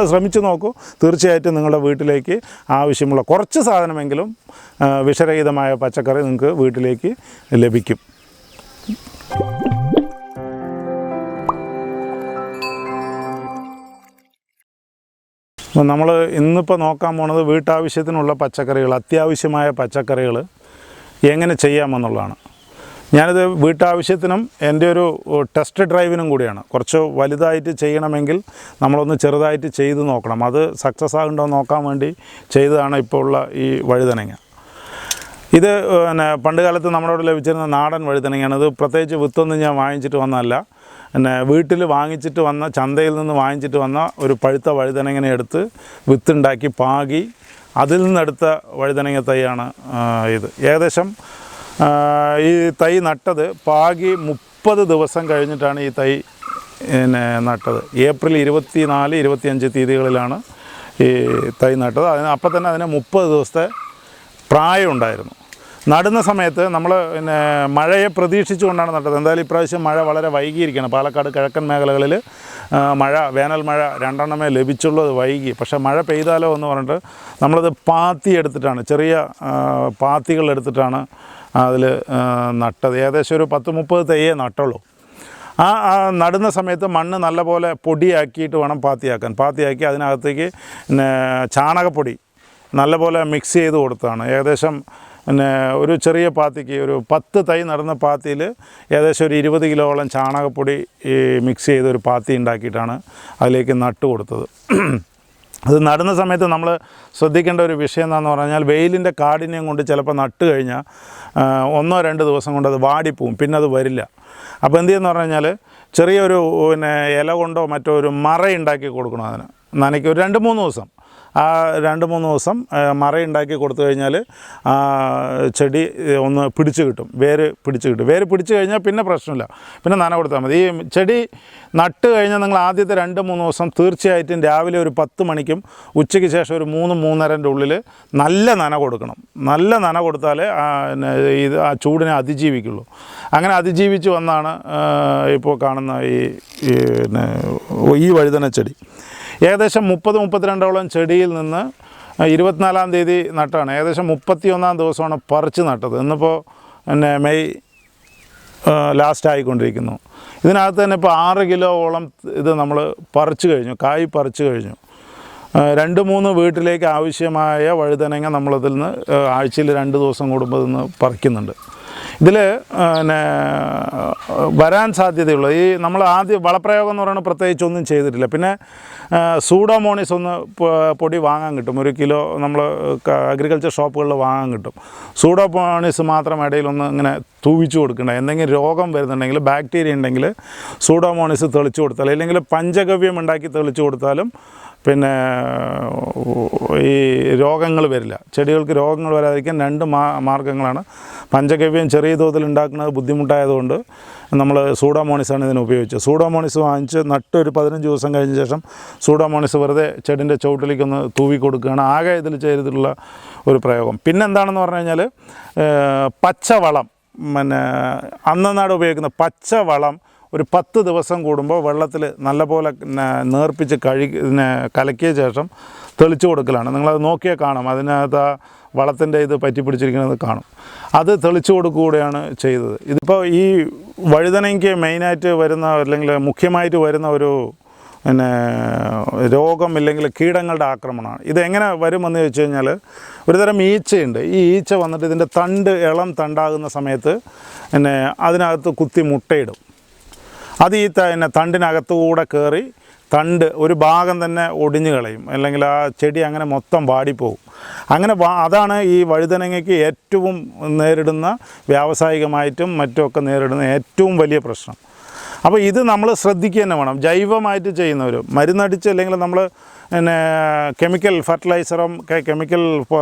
നിങ്ങൾ ശ്രമിച്ചു നോക്കൂ. തീർച്ചയായിട്ടും നിങ്ങളുടെ വീട്ടിലേക്ക് ആവശ്യമുള്ള കുറച്ച് സാധനമെങ്കിലും വിഷരഹിതമായ പച്ചക്കറി നിങ്ങൾക്ക് വീട്ടിലേക്ക് ലഭിക്കും. നമ്മൾ ഇന്നിപ്പോൾ നോക്കാൻ പോണത് വീട്ടാവശ്യത്തിനുള്ള പച്ചക്കറികൾ, അത്യാവശ്യമായ പച്ചക്കറികൾ എങ്ങനെ ചെയ്യാമെന്നുള്ളതാണ്. ഞാനിത് വീട്ടാവശ്യത്തിനും എൻ്റെ ഒരു ടെസ്റ്റ് ഡ്രൈവിനും കൂടിയാണ്. കുറച്ച് വലുതായിട്ട് ചെയ്യണമെങ്കിൽ നമ്മളൊന്ന് ചെറുതായിട്ട് ചെയ്ത് നോക്കണം. അത് സക്സസ് ആകുന്നുണ്ടോ നോക്കാൻ വേണ്ടി ചെയ്തതാണ് ഇപ്പോൾ ഉള്ള ഈ വഴുതനങ്ങ. ഇത് പിന്നെ പണ്ട് കാലത്ത് നമ്മുടെ ഇവിടെ ലഭിച്ചിരുന്ന നാടൻ വഴുതനങ്ങയാണ്. ഇത് പ്രത്യേകിച്ച് വിത്തൊന്നും ഞാൻ വാങ്ങിച്ചിട്ട് വന്നതല്ല. പിന്നെ വീട്ടിൽ വാങ്ങിച്ചിട്ട് വന്ന, ചന്തയിൽ നിന്ന് വാങ്ങിച്ചിട്ട് വന്ന ഒരു പഴുത്ത വഴുതനങ്ങനെ എടുത്ത് വിത്തുണ്ടാക്കി പാകി അതിൽ നിന്നെടുത്ത വഴുതനങ്ങ തൈയാണ് ഇത്. ഏകദേശം ഈ തൈ നട്ടത് പാകി 30 ദിവസം കഴിഞ്ഞിട്ടാണ് ഈ തൈ നട്ടത്. ഏപ്രിൽ 24, 25 തീയതികളിലാണ് ഈ തൈ നട്ടത്. അപ്പം തന്നെ അതിന് 30 ദിവസത്തെ പ്രായമുണ്ടായിരുന്നു. നടുന്ന സമയത്ത് നമ്മൾ മഴയെ പ്രതീക്ഷിച്ചുകൊണ്ടാണ് നട്ടത്. എന്തായാലും ഇപ്രാവശ്യം മഴ വളരെ വൈകിയിരിക്കുകയാണ്. പാലക്കാട് കിഴക്കൻ മേഖലകളിൽ വേനൽ മഴ 2 എണ്ണമേ ലഭിച്ചുള്ളൂ. അത് വൈകി. പക്ഷേ മഴ പെയ്താലോ എന്ന് പറഞ്ഞിട്ട് നമ്മളത് പാത്തി എടുത്തിട്ടാണ്, ചെറിയ പാത്തികൾ എടുത്തിട്ടാണ് അതിൽ നട്ടത്. ഏകദേശം ഒരു 10-30 തൈയേ നട്ടുള്ളൂ. ആ നടുന്ന സമയത്ത് മണ്ണ് നല്ലപോലെ പൊടിയാക്കിയിട്ട് വേണം പാത്തിയാക്കാൻ. പാത്തിയാക്കി അതിനകത്തേക്ക് ചാണകപ്പൊടി നല്ലപോലെ മിക്സ് ചെയ്ത് കൊടുത്താണ്. ഏകദേശം ഒരു ചെറിയ പാത്തിക്ക്, ഒരു 10 തൈ നടുന്ന പാത്തിയിൽ ഏകദേശം ഒരു 20 കിലോളം ചാണകപ്പൊടി മിക്സ് ചെയ്ത് ഒരു പാത്തി ഉണ്ടാക്കിയിട്ടാണ് അതിലേക്ക് നട്ട് കൊടുത്തത്. അത് നടുന്ന സമയത്ത് നമ്മൾ ശ്രദ്ധിക്കേണ്ട ഒരു വിഷയം എന്താണെന്ന് പറഞ്ഞാൽ, വെയിലിൻ്റെ കാഠിന്യം കൊണ്ട് ചിലപ്പോൾ നട്ട് കഴിഞ്ഞാൽ 1-2 ദിവസം കൊണ്ട് അത് വാടിപ്പോവും, പിന്നെ അത് വരില്ല. അപ്പോൾ എന്ത് ചെയ്യുമെന്ന് പറഞ്ഞു കഴിഞ്ഞാൽ, ചെറിയൊരു ഇല കൊണ്ടോ മറ്റോ ഒരു മറ ഉണ്ടാക്കി കൊടുക്കണം. അതിന് നനയ്ക്ക് ഒരു 2-3 ദിവസം, ആ 2-3 ദിവസം മറയുണ്ടാക്കി കൊടുത്തു കഴിഞ്ഞാൽ ചെടി ഒന്ന് പിടിച്ച് കിട്ടും, വേര് പിടിച്ച് കിട്ടും. വേര് പിടിച്ച് കഴിഞ്ഞാൽ പിന്നെ പ്രശ്നമില്ല, പിന്നെ നന കൊടുത്താൽ മതി. ഈ ചെടി നട്ട് കഴിഞ്ഞാൽ നിങ്ങൾ ആദ്യത്തെ 2-3 ദിവസം തീർച്ചയായിട്ടും രാവിലെ ഒരു 10 മണിക്കും ഉച്ചയ്ക്ക് ശേഷം ഒരു 3-3:30 ഉള്ളിൽ നല്ല നന കൊടുക്കണം. നല്ല നന കൊടുത്താലേ ഇത് ആ ചൂടിനെ അതിജീവിക്കുള്ളൂ. അങ്ങനെ അതിജീവിച്ച് വന്നാണ് ഇപ്പോൾ കാണുന്ന ഈ വഴുതന ചെടി. ഏകദേശം 30-32ഓളം ചെടിയിൽ നിന്ന് 24-ാം തീയതി നട്ടാണ്. ഏകദേശം 31-ാം ദിവസമാണ് പറിച്ച് നട്ടത്. ഇന്നിപ്പോൾ മെയ് ലാസ്റ്റ് ആയിക്കൊണ്ടിരിക്കുന്നു. ഇതിനകത്ത് തന്നെ ഇപ്പോൾ 6 കിലോയോളം ഇത് നമ്മൾ പറിച്ചു കഴിഞ്ഞു, കായ് പറിച്ചു കഴിഞ്ഞു. 2-3 വീട്ടിലേക്ക് ആവശ്യമായ വഴുതനങ്ങ നമ്മളതിൽ നിന്ന് ആഴ്ചയിൽ 2 ദിവസം കൂടുമ്പോൾ ഇതിൽ നിന്ന് പറിക്കുന്നുണ്ട്. ഇതിൽ വരാൻ സാധ്യതയുള്ള നമ്മൾ ആദ്യം വളപ്രയോഗം എന്ന് പറയുന്നത് പ്രത്യേകിച്ച് ഒന്നും ചെയ്തിട്ടില്ല. പിന്നെ സൂഡോമോണിസ് ഒന്ന് പൊടി വാങ്ങാൻ കിട്ടും, 1 കിലോ നമ്മൾ അഗ്രികൾച്ചർ ഷോപ്പുകളിൽ വാങ്ങാൻ കിട്ടും. സൂഡോമോണിസ് മാത്രം ഇടയിലൊന്ന് ഇങ്ങനെ തൂവിച്ച് കൊടുക്കേണ്ട. എന്തെങ്കിലും രോഗം വരുന്നുണ്ടെങ്കിൽ, ബാക്ടീരിയ ഉണ്ടെങ്കിൽ സൂഡോമോണിസ് തെളിച്ച് കൊടുത്താൽ, അല്ലെങ്കിൽ പഞ്ചഗവ്യം ഉണ്ടാക്കി തെളിച്ച് കൊടുത്താലും പിന്നെ ഈ രോഗങ്ങൾ വരില്ല. ചെടികൾക്ക് രോഗങ്ങൾ വരാതിരിക്കാൻ 2 മാർഗ്ഗങ്ങളാണ്. പഞ്ചഗവ്യം ചെറിയ തോതിൽ ഉണ്ടാക്കുന്നത് ബുദ്ധിമുട്ടായതുകൊണ്ട് നമ്മൾ സൂഡോമോണിസാണ് ഇതിന് ഉപയോഗിച്ചത്. സൂഡോമോണിസ് വാങ്ങിച്ച് നട്ട് ഒരു 15 ദിവസം കഴിഞ്ഞ ശേഷം സൂഡോമോണിസ് വെറുതെ ചെടിൻ്റെ ചുവട്ടിലേക്കൊന്ന് തൂവി കൊടുക്കുകയാണ് ആകെ ഇതിൽ ചെയ്തിട്ടുള്ള ഒരു പ്രയോഗം. പിന്നെന്താണെന്ന് പറഞ്ഞു കഴിഞ്ഞാൽ, പച്ചവളം, അന്നനാട് ഉപയോഗിക്കുന്ന പച്ചവളം ഒരു 10 ദിവസം കൂടുമ്പോൾ വെള്ളത്തിൽ നല്ലപോലെ നേർപ്പിച്ച് കലക്കിയ ശേഷം തെളിച്ച് കൊടുക്കലാണ്. നിങ്ങളത് നോക്കിയാൽ കാണാം, അതിനകത്ത് ആ വളത്തിൻ്റെ ഇത് പറ്റി പിടിച്ചിരിക്കുന്നത് കാണും. അത് തെളിച്ച് കൊടുക്കുകയാണ് ചെയ്തത്. ഇതിപ്പോൾ ഈ വഴുതനയ്ക്ക് മെയിനായിട്ട് വരുന്ന, അല്ലെങ്കിൽ മുഖ്യമായിട്ട് വരുന്ന ഒരു രോഗം ഇല്ലെങ്കിൽ കീടങ്ങളുടെ ആക്രമണമാണ്. ഇതെങ്ങനെ വരുമെന്ന് ചോദിച്ചു കഴിഞ്ഞാൽ, ഒരുതരം ഈച്ചയുണ്ട്. ഈ ഈച്ച വന്നിട്ട് ഇതിൻ്റെ ഇളം തണ്ടാകുന്ന സമയത്ത് അതിനകത്ത് കുത്തി മുട്ടയിടും. അത് ഈ തണ്ടിനകത്തുകൂടെ കയറി തണ്ട് ഒരു ഭാഗം തന്നെ ഒടിഞ്ഞു കളയും, അല്ലെങ്കിൽ ആ ചെടി അങ്ങനെ മൊത്തം വാടിപ്പോവും. അങ്ങനെ അതാണ് ഈ വഴുതനങ്ങയ്ക്ക് ഏറ്റവും നേരിടുന്ന, വ്യാവസായികമായിട്ടും മറ്റുമൊക്കെ നേരിടുന്ന ഏറ്റവും വലിയ പ്രശ്നം. അപ്പോൾ ഇത് നമ്മൾ ശ്രദ്ധിക്കുക തന്നെ വേണം. ജൈവമായിട്ട് ചെയ്യുന്നവർ മരുന്നടിച്ച്, അല്ലെങ്കിൽ നമ്മൾ കെമിക്കൽ ഫെർട്ടിലൈസറും കെമിക്കൽ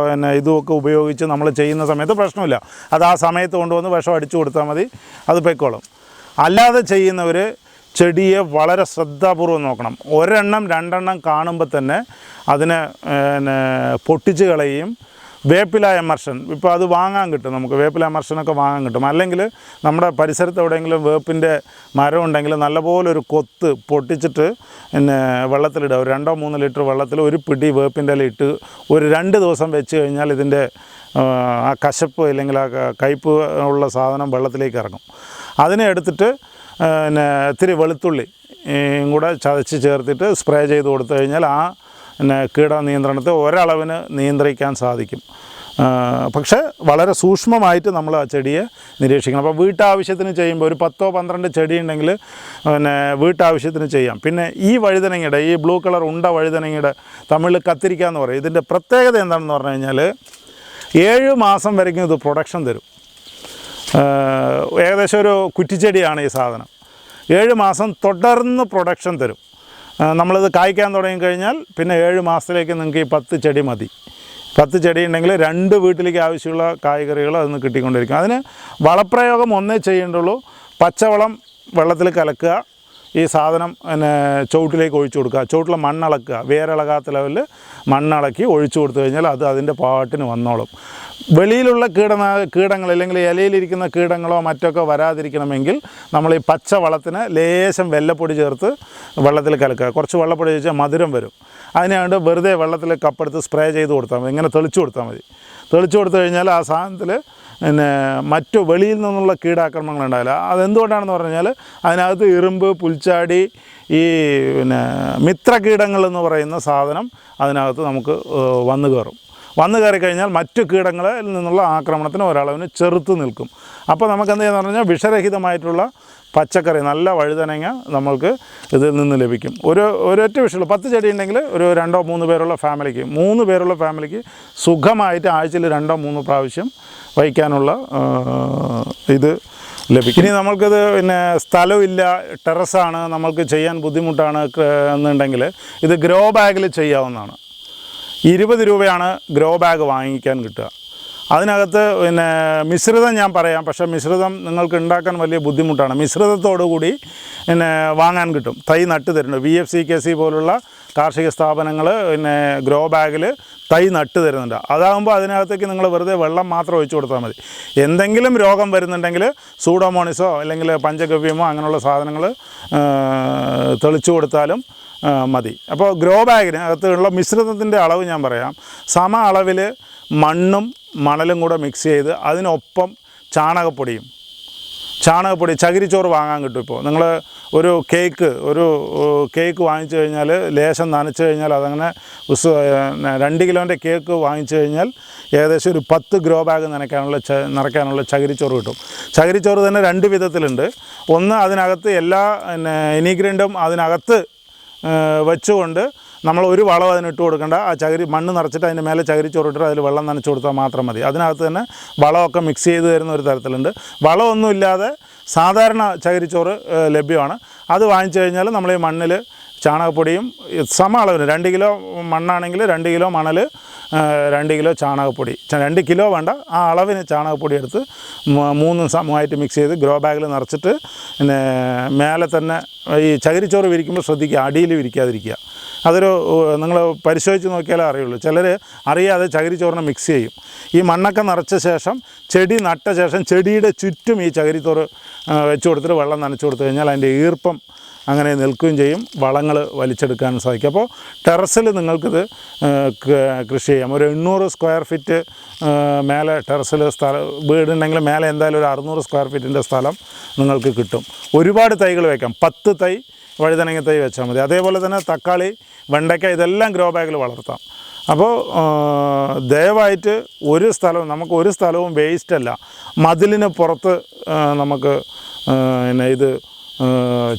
ഇതുമൊക്കെ ഉപയോഗിച്ച് നമ്മൾ ചെയ്യുന്ന സമയത്ത് പ്രശ്നമില്ല. അത് ആ സമയത്ത് കൊണ്ടുവന്ന് വിഷം അടിച്ചു കൊടുത്താൽ മതി, അത് പൊയ്ക്കോളും. അല്ലാതെ ചെയ്യുന്നവർ ചെടിയെ വളരെ ശ്രദ്ധാപൂർവ്വം നോക്കണം. 1-2 കാണുമ്പോൾ തന്നെ അതിനെ പൊട്ടിച്ച് കളയുകയും വേപ്പില എമർഷൻ ഇപ്പോൾ അത് വാങ്ങാൻ കിട്ടും, നമുക്ക് വേപ്പില എമർഷനൊക്കെ വാങ്ങാൻ കിട്ടും. അല്ലെങ്കിൽ നമ്മുടെ പരിസരത്ത് എവിടെയെങ്കിലും വേപ്പിൻ്റെ മരം ഉണ്ടെങ്കിൽ നല്ലപോലെ ഒരു കൊത്ത് പൊട്ടിച്ചിട്ട് പിന്നെ വെള്ളത്തിലിടുക. ഒരു 2-3 ലിറ്റർ വെള്ളത്തിൽ ഒരു പിടി വേപ്പിൻ്റെ ഇല ഇട്ട് ഒരു 2 ദിവസം വെച്ച് കഴിഞ്ഞാൽ ഇതിൻ്റെ ആ കശപ്പ് അല്ലെങ്കിൽ ആ കയ്പ്പ് ഉള്ള സാധനം വെള്ളത്തിലേക്ക് ഇറങ്ങും. അതിനെ എടുത്തിട്ട് പിന്നെ ഇത്തിരി വെളുത്തുള്ളി കൂടെ ചതച്ച് ചേർത്തിട്ട് സ്പ്രേ ചെയ്ത് കൊടുത്തു കഴിഞ്ഞാൽ ആ പിന്നെ കീട നിയന്ത്രണത്തെ ഒരളവിന് നിയന്ത്രിക്കാൻ സാധിക്കും. പക്ഷേ വളരെ സൂക്ഷ്മമായിട്ട് നമ്മൾ ആ ചെടിയെ നിരീക്ഷിക്കണം. അപ്പോൾ വീട്ടാവശ്യത്തിന് ചെയ്യുമ്പോൾ ഒരു 10-12 ചെടി ഉണ്ടെങ്കിൽ പിന്നെ വീട്ടാവശ്യത്തിന് ചെയ്യാം. പിന്നെ ഈ വഴുതനങ്ങയുടെ, ഈ ബ്ലൂ കളർ ഉണ്ട വഴുതനങ്ങയുടെ, തമിഴിൽ കത്തിരിക്ക എന്ന് പറയും, ഇതിൻ്റെ പ്രത്യേകത എന്താണെന്ന് പറഞ്ഞു കഴിഞ്ഞാൽ 7 മാസം വരയ്ക്കും ഇത് പ്രൊഡക്ഷൻ തരും. ഏകദേശം ഒരു കുറ്റിച്ചെടിയാണ് ഈ സാധനം. 7 മാസം തുടർന്ന് പ്രൊഡക്ഷൻ തരും. നമ്മളിത് കായ്ക്കാൻ തുടങ്ങിക്കഴിഞ്ഞാൽ പിന്നെ 7 മാസത്തിലേക്ക് നിങ്ങൾക്ക് ഈ 10 ചെടി മതി. 10 ചെടി ഉണ്ടെങ്കിൽ 2 വീട്ടിലേക്ക് ആവശ്യമുള്ള കായ്കറികൾ അതിന് കിട്ടിക്കൊണ്ടിരിക്കും. അതിന് വളപ്രയോഗം ഒന്നേ ചെയ്യേണ്ടുള്ളൂ. പച്ചവളം വെള്ളത്തിൽ കലക്കുക, ഈ സാധനം പിന്നെ ചുവട്ടിലേക്ക് ഒഴിച്ചു കൊടുക്കുക, ചുവട്ടിൽ മണ്ണിളക്കുക, വേരിളകാത്ത ലെവലിൽ മണ്ണിളക്കി ഒഴിച്ചു കൊടുത്തു കഴിഞ്ഞാൽ അത് അതിൻ്റെ പാട്ടിന് വന്നോളും. വെളിയിലുള്ള കീടങ്ങൾ അല്ലെങ്കിൽ ഇലയിലിരിക്കുന്ന കീടങ്ങളോ മറ്റൊക്കെ വരാതിരിക്കണമെങ്കിൽ നമ്മൾ ഈ പച്ചവളത്തിന് ലേശം വെല്ലപ്പൊടി ചേർത്ത് വെള്ളത്തിൽ കലക്കുക. കുറച്ച് വെള്ളപ്പൊടി ചേർച്ചാൽ മധുരം വരും. അതിനാണ്ട് വെറുതെ വെള്ളത്തിൽ കപ്പെടുത്ത് സ്പ്രേ ചെയ്ത് കൊടുത്താൽ മതി, ഇങ്ങനെ തെളിച്ചു കൊടുത്താൽ മതി. തെളിച്ചു കൊടുത്തു കഴിഞ്ഞാൽ ആ സാധനത്തിൽ പിന്നെ മറ്റു വെളിയിൽ നിന്നുള്ള കീടാക്രമണങ്ങൾ ഉണ്ടാവില്ല. അതെന്തുകൊണ്ടാണെന്ന് പറഞ്ഞാൽ അതിനകത്ത് ഇറുമ്പ്, പുൽച്ചാടി, ഈ പിന്നെ മിത്രകീടങ്ങളെന്ന് പറയുന്ന സാധനം അതിനകത്ത് നമുക്ക് വന്നു കയറി കഴിഞ്ഞാൽ മറ്റു കീടങ്ങളിൽ നിന്നുള്ള ആക്രമണത്തിന് ഒരളവിന് ചെറുത്ത് നിൽക്കും. അപ്പോൾ നമുക്ക് എന്ത് ചെയ്യുന്നത് പറഞ്ഞാൽ വിഷരഹിതമായിട്ടുള്ള പച്ചക്കറി, നല്ല വഴുതനങ്ങ നമ്മൾക്ക് ഇതിൽ നിന്ന് ലഭിക്കും. ഒരൊറ്റ വിഷയമുള്ളൂ. 10 ചെടി ഉണ്ടെങ്കിൽ ഒരു 2-3 പേരുള്ള ഫാമിലിക്ക്, 3 പേരുള്ള ഫാമിലിക്ക് സുഖമായിട്ട് ആഴ്ചയിൽ 2-3 പ്രാവശ്യം വയ്ക്കാനുള്ള ഇത് ലഭിക്കും. ഇനി നമ്മൾക്കിത് പിന്നെ സ്ഥലമില്ല, ടെറസാണ്, നമ്മൾക്ക് ചെയ്യാൻ ബുദ്ധിമുട്ടാണ് എന്നുണ്ടെങ്കിൽ ഇത് ഗ്രോ ബാഗിൽ ചെയ്യാവുന്നതാണ്. 20 രൂപയാണ് ഗ്രോ ബാഗ് വാങ്ങിക്കാൻ കിട്ടുക. അതിനകത്ത് പിന്നെ മിശ്രിതം ഞാൻ പറയാം, പക്ഷേ മിശ്രിതം നിങ്ങൾക്ക് ഉണ്ടാക്കാൻ വലിയ ബുദ്ധിമുട്ടാണ്. മിശ്രിതത്തോടു കൂടി പിന്നെ വാങ്ങാൻ കിട്ടും. തൈ നട്ട് തരുന്നുണ്ട്. VFCKC പോലുള്ള കാർഷിക സ്ഥാപനങ്ങൾ പിന്നെ ഗ്രോ ബാഗിൽ തൈ നട്ട് തരുന്നുണ്ട്. അതാകുമ്പോൾ അതിനകത്തേക്ക് നിങ്ങൾ വെറുതെ വെള്ളം മാത്രം ഒഴിച്ചു കൊടുത്താൽ മതി. എന്തെങ്കിലും രോഗം വരുന്നുണ്ടെങ്കിൽ സൂഡോമോണിസോ അല്ലെങ്കിൽ പഞ്ചഗവ്യമോ അങ്ങനെയുള്ള സാധനങ്ങൾ തെളിച്ചു കൊടുത്താലും മതി. അപ്പോൾ ഗ്രോ ബാഗിന് അകത്തുള്ള മിശ്രിതത്തിൻ്റെ അളവ് ഞാൻ പറയാം. സമ അളവിൽ മണ്ണും മണലും കൂടെ മിക്സ് ചെയ്ത് അതിനൊപ്പം ചാണകപ്പൊടി, ചകിരിച്ചോറ് വാങ്ങാൻ കിട്ടും. ഇപ്പോൾ നിങ്ങൾ ഒരു കേക്ക് വാങ്ങിച്ചു കഴിഞ്ഞാൽ ലേശം നനച്ച് കഴിഞ്ഞാൽ അതങ്ങനെ 2 കിലോൻ്റെ കേക്ക് വാങ്ങിച്ചു കഴിഞ്ഞാൽ ഏകദേശം ഒരു 10 ഗ്രോ ബാഗ് നിറയ്ക്കാനുള്ള ചകിരിച്ചോറ് കിട്ടും. ചകിരിച്ചോറ് തന്നെ 2 വിധത്തിലുണ്ട്. ഒന്ന്, അതിനകത്ത് എല്ലാ ഇനിഗ്രീൻറ്റും അതിനകത്ത് വെച്ചുകൊണ്ട് നമ്മൾ ഒരു വളം അതിനിട്ട് കൊടുക്കേണ്ട. ആ മണ്ണ് നിറച്ചിട്ട് അതിൻ്റെ മേലെ ചകിരിച്ചോറിട്ട് അതിൽ വെള്ളം നനച്ച് കൊടുത്താൽ മാത്രം മതി. അതിനകത്ത് തന്നെ വളമൊക്കെ മിക്സ് ചെയ്ത് തരുന്ന ഒരു തരത്തിലുണ്ട്. വളമൊന്നുമില്ലാതെ സാധാരണ ചകിരിച്ചോറ് ലഭ്യമാണ്. അത് വാങ്ങിച്ചു കഴിഞ്ഞാൽ നമ്മൾ ഈ മണ്ണിൽ ചാണകപ്പൊടിയും സമ അളവിന് 2 കിലോ മണ്ണാണെങ്കിൽ 2 കിലോ മണൽ, 2 കിലോ ചാണകപ്പൊടി, 2 കിലോ വേണ്ട, ആ അളവിന് ചാണകപ്പൊടി എടുത്ത് 3 സമമായിട്ട് മിക്സ് ചെയ്ത് ഗ്രോ ബാഗിൽ നിറച്ചിട്ട് പിന്നെ മേലെ തന്നെ ഈ ചകിരിച്ചോറ് വിരിക്കുമ്പോൾ ശ്രദ്ധിക്കുക, അടിയിൽ വിരിക്കാതിരിക്കുക. അതൊരു നിങ്ങൾ പരിശോധിച്ച് നോക്കിയാലേ അറിയുള്ളൂ. ചിലർ അറിയാതെ ചകിരിച്ചോറിനെ മിക്സ് ചെയ്യും. ഈ മണ്ണൊക്കെ നിറച്ച ശേഷം ചെടി നട്ട ശേഷം ചെടിയുടെ ചുറ്റും ഈ ചകിരിച്ചോറ് വെച്ച് കൊടുത്തിട്ട് വെള്ളം നനച്ച് കൊടുത്തു കഴിഞ്ഞാൽ അതിൻ്റെ ഈർപ്പം അങ്ങനെ നിൽക്കുകയും ചെയ്യും, വളങ്ങൾ വലിച്ചെടുക്കാനും സാധിക്കും. അപ്പോൾ ടെറസിൽ നിങ്ങൾക്കിത് കൃഷി ചെയ്യാം. ഒരു 800 സ്ക്വയർ ഫീറ്റ് മേലെ ടെറസിൽ വീടുണ്ടെങ്കിൽ മേലെ എന്തായാലും ഒരു 600 സ്ക്വയർ ഫീറ്റിൻ്റെ സ്ഥലം നിങ്ങൾക്ക് കിട്ടും. ഒരുപാട് തൈകൾ വയ്ക്കാം. 10 തൈ വഴുതനങ്ങ തൈ വെച്ചാൽ മതി. അതേപോലെ തന്നെ തക്കാളി, വെണ്ടയ്ക്ക ഇതെല്ലാം ഗ്രോ ബാഗിൽ വളർത്താം. അപ്പോൾ ദയവായിട്ട് നമുക്ക് ഒരു സ്ഥലവും വേസ്റ്റല്ല. മതിലിന് പുറത്ത് നമുക്ക് ഇത്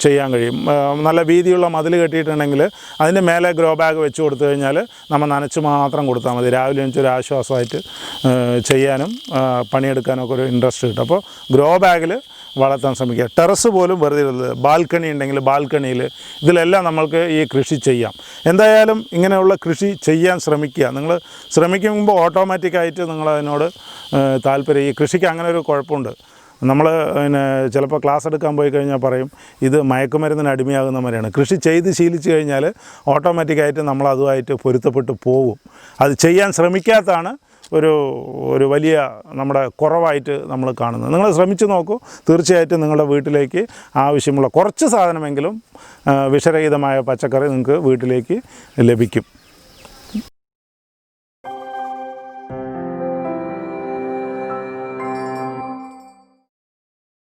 ചെയ്യാൻ കഴിയും. നല്ല വീതിയുള്ള മതിൽ കെട്ടിയിട്ടുണ്ടെങ്കിൽ അതിൻ്റെ മേലെ ഗ്രോ ബാഗ് വെച്ച് കൊടുത്തു കഴിഞ്ഞാൽ നമ്മൾ നനച്ച് മാത്രം കൊടുത്താൽ മതി. രാവിലെ എനിച്ചൊരു ആശ്വാസമായിട്ട് ചെയ്യാനും പണിയെടുക്കാനും ഒക്കെ ഒരു ഇൻട്രസ്റ്റ് കിട്ടും. അപ്പോൾ ഗ്രോ ബാഗിൽ വളർത്താൻ ശ്രമിക്കുക. ടെറസ് പോലും വെറുതെ ഇരുന്നത്, ബാൽക്കണി ഉണ്ടെങ്കിൽ ബാൽക്കണിയിൽ ഇതിലെല്ലാം നമ്മൾക്ക് ഈ കൃഷി ചെയ്യാം. എന്തായാലും ഇങ്ങനെയുള്ള കൃഷി ചെയ്യാൻ ശ്രമിക്കുക. നിങ്ങൾ ശ്രമിക്കുമ്പോൾ ഓട്ടോമാറ്റിക്കായിട്ട് നിങ്ങളതിനോട് താല്പര്യം. ഈ കൃഷിക്ക് അങ്ങനെ ഒരു കുഴപ്പമുണ്ട്. നമ്മൾ ചിലപ്പോൾ ക്ലാസ് എടുക്കാൻ പോയി കഴിഞ്ഞാൽ പറയും ഇത് മയക്കുമരുന്നിന് അടിമയാകുന്ന മാതിരിയാണ്. കൃഷി ചെയ്ത് ശീലിച്ച് കഴിഞ്ഞാൽ ഓട്ടോമാറ്റിക്കായിട്ട് നമ്മൾ അതുമായിട്ട് പൊരുത്തപ്പെട്ട് പോകും. അത് ചെയ്യാൻ ശ്രമിക്കാത്തതാണ് ഒരു വലിയ നമ്മുടെ കുറവായിട്ട് നമ്മൾ കാണുന്നത്. നിങ്ങൾ ശ്രമിച്ചു നോക്കൂ, തീർച്ചയായിട്ടും നിങ്ങളുടെ വീട്ടിലേക്ക് ആവശ്യമുള്ള കുറച്ച് സാധനമെങ്കിലും വിഷരഹിതമായ പച്ചക്കറി നിങ്ങൾക്ക് വീട്ടിലേക്ക് ലഭിക്കും.